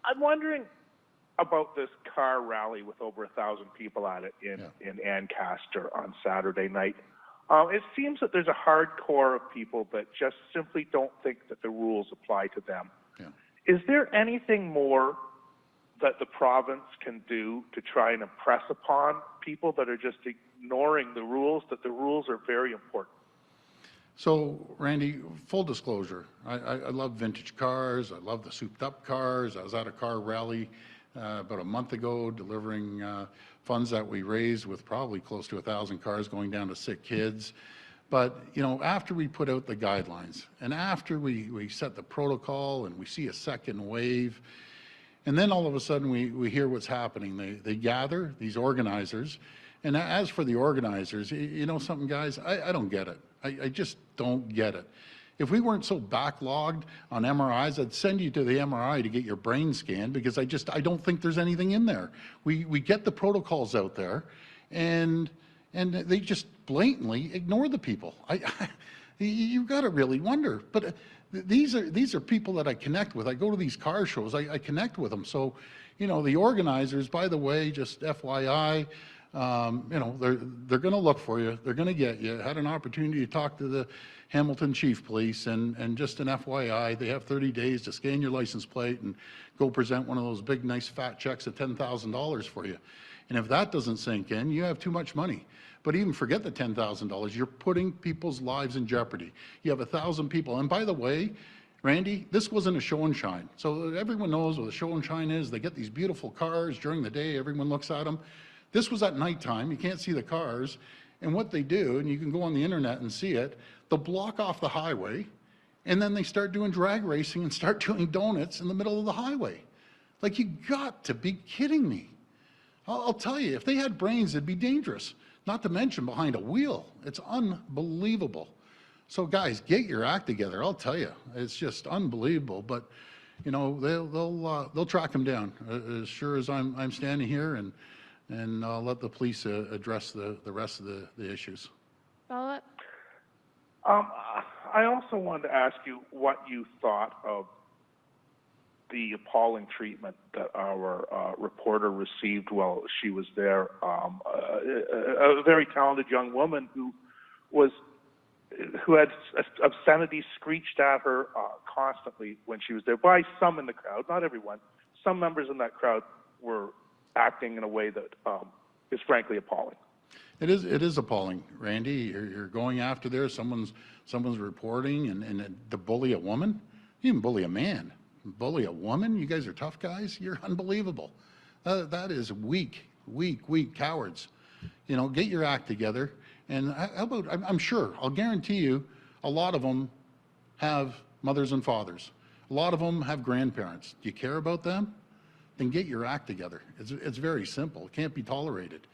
I'm wondering about this car rally with over 1,000 people at it in Ancaster on Saturday night. It seems that there's a hardcore of people that just simply don't think that the rules apply to them. Yeah. Is there anything more that the province can do to try and impress upon people that are just ignoring the rules, that the rules are very important? So, Randy, full disclosure, I love vintage cars. I love the souped up cars. I was at a car rally about a month ago delivering funds that we raised with probably close to 1,000 cars going down to sick kids. But, you know, after we put out the guidelines and after we set the protocol and we see a second wave, and then all of a sudden we hear what's happening. They gather, these organizers. And as for the organizers, you know something, guys, I don't get it. I just don't get it. If we weren't so backlogged on MRIs, I'd send you to the MRI to get your brain scanned because I don't think there's anything in there. We get the protocols out there and they just blatantly ignore the people. You've got to really wonder. But these are people that I connect with. I go to these car shows, I connect with them. So, you know, the organizers, by the way, just FYI, you know, they're going to look for you. They're going to get you. I had an opportunity to talk to the Hamilton Chief Police, and just an FYI, they have 30 days to scan your license plate and go present one of those big, nice, fat checks of $10,000 for you. And if that doesn't sink in, you have too much money. But even forget the $10,000. You're putting people's lives in jeopardy. You have 1,000 people. And by the way, Randy, this wasn't a show and shine. So everyone knows what a show and shine is. They get these beautiful cars during the day. Everyone looks at them. This was at nighttime. You can't see the cars. And what they do, and you can go on the internet and see it, they'll block off the highway, and then they start doing drag racing and start doing donuts in the middle of the highway. Like, you got to be kidding me. I'll tell you, if they had brains, it'd be dangerous. Not to mention behind a wheel. It's unbelievable. So guys, get your act together. I'll tell you, it's just unbelievable. But you know, they'll track them down as sure as I'm standing here, and I'll let the police address the rest of the issues. Follow up. I also wanted to ask you what you thought of the appalling treatment that our reporter received while she was there. A very talented young woman who had obscenity screeched at her constantly when she was there by some in the crowd, not everyone. Some members in that crowd were acting in a way that is frankly appalling. It is appalling, Randy. You're going after there. Someone's reporting, and to bully a woman, you even bully a man. Bully a woman? You guys are tough guys? You're unbelievable. That is weak cowards. You know, get your act together. And how about, I'm sure, I'll guarantee you, a lot of them have mothers and fathers. A lot of them have grandparents. Do you care about them? Then get your act together. It's very simple. It can't be tolerated.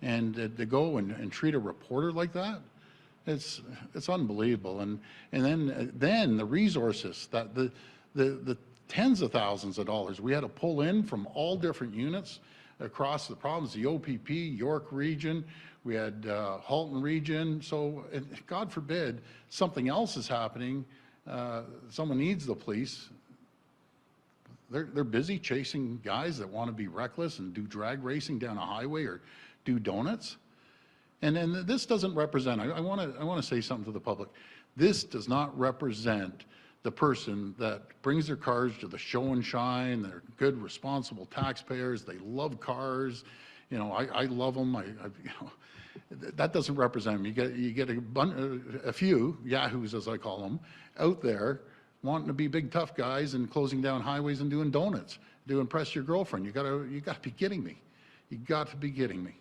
And to go and treat a reporter like that, it's unbelievable. And then the resources, that the tens of thousands of dollars we had to pull in from all different units across the province, the OPP, York region, we had Halton region. So God forbid something else is happening, someone needs the police. They're busy chasing guys that want to be reckless and do drag racing down a highway or do donuts. And this doesn't represent, I want to say something to the public. This does not represent the person that brings their cars to the show and shine. They're good, responsible taxpayers. They love cars. You know, I love them. You know, that doesn't represent them. You get a few yahoos, as I call them, out there wanting to be big tough guys and closing down highways and doing donuts to impress your girlfriend. You got to be kidding me. You got to be kidding me.